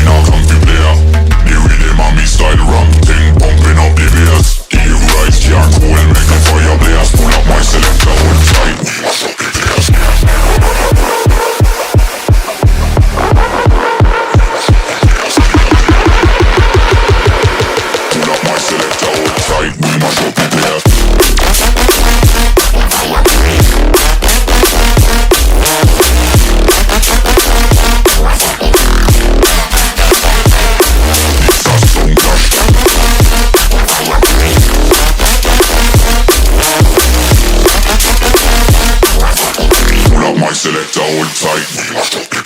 not come to play. The rhythm and me style ram thing, pumping up the bass. The rise can't cool, make a fire blast. Pull up my selector, hold tight. We mash up the place. Pull up my selector, hold tight. We mash up the place. Selector, hold tight. We mash up the